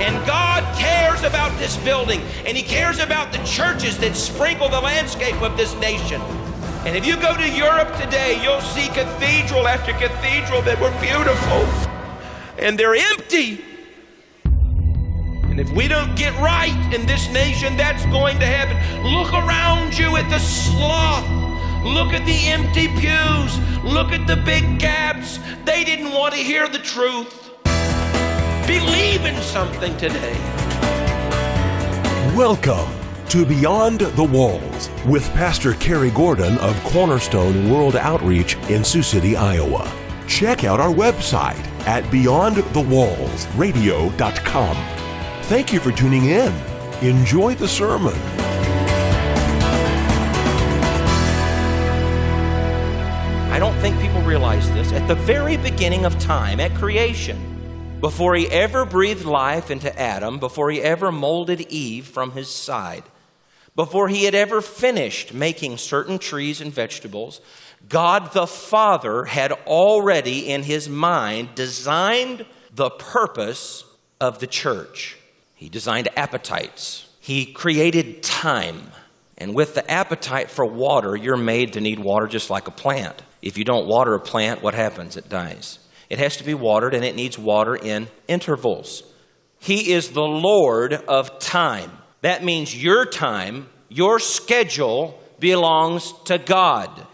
And God cares about this building, and He cares about the churches that sprinkle the landscape of this nation. And if you go to Europe today, you'll see cathedral after cathedral that were beautiful, and they're empty. And if we don't get right in this nation, that's going to happen. Look around you at the sloth. Look at the empty pews. Look at the big gaps. They didn't want to hear the truth. Believe in something today. Welcome to Beyond the Walls with Pastor Cary Gordon of Cornerstone World Outreach in Sioux City, Iowa. Check out our website at beyondthewallsradio.com. Thank you for tuning in. Enjoy the sermon. I don't think people realize this. At the very beginning of time, at creation, before He ever breathed life into Adam, before He ever molded Eve from his side, before He had ever finished making certain trees and vegetables, God the Father had already in His mind designed the purpose of the church. He designed appetites. He created time. And with the appetite for water, you're made to need water just like a plant. If you don't water a plant, what happens? It dies. It has to be watered, and it needs water in intervals. He is the Lord of time. That means your time, your schedule belongs to God.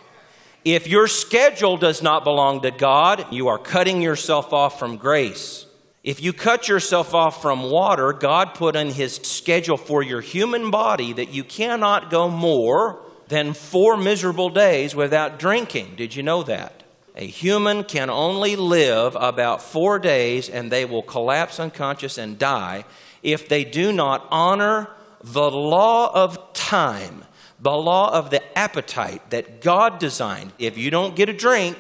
If your schedule does not belong to God, you are cutting yourself off from grace. If you cut yourself off from water, God put in His schedule for your human body that you cannot go more than 4 miserable days without drinking. Did you know that? A human can only live about 4 days, and they will collapse unconscious and die if they do not honor the law of time, the law of the appetite that God designed. If you don't get a drink,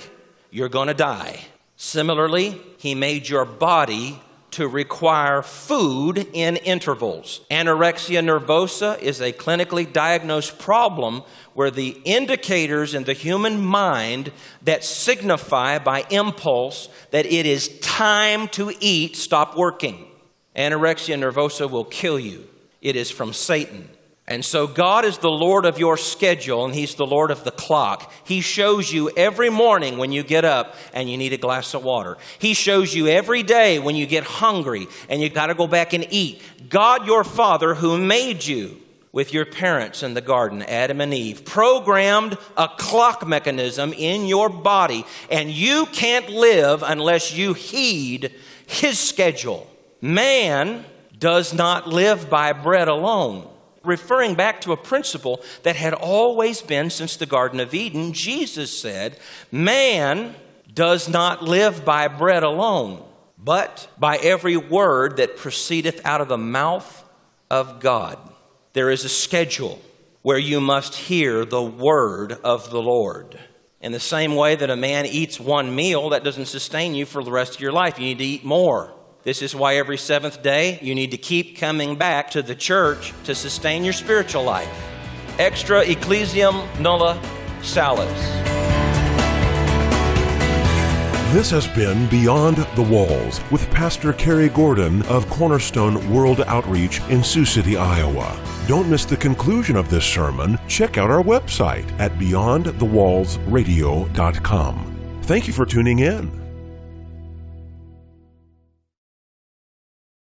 you're going to die. Similarly, He made your body to require food in intervals. Anorexia nervosa is a clinically diagnosed problem where the indicators in the human mind that signify by impulse that it is time to eat stop working. Anorexia nervosa will kill you. It is from Satan. And so God is the Lord of your schedule, and He's the Lord of the clock. He shows you every morning when you get up and you need a glass of water. He shows you every day when you get hungry and you got to go back and eat. God, your Father, who made you with your parents in the garden, Adam and Eve, programmed a clock mechanism in your body, and you can't live unless you heed His schedule. Man does not live by bread alone. Referring back to a principle that had always been since the Garden of Eden, Jesus said, man does not live by bread alone, but by every word that proceedeth out of the mouth of God. There is a schedule where you must hear the word of the Lord. In the same way that a man eats one meal, that doesn't sustain you for the rest of your life. You need to eat more. This is why every seventh day you need to keep coming back to the church to sustain your spiritual life. Extra ecclesiam nulla salus. This has been Beyond the Walls with Pastor Cary Gordon of Cornerstone World Outreach in Sioux City, Iowa. Don't miss the conclusion of this sermon. Check out our website at beyondthewallsradio.com. Thank you for tuning in.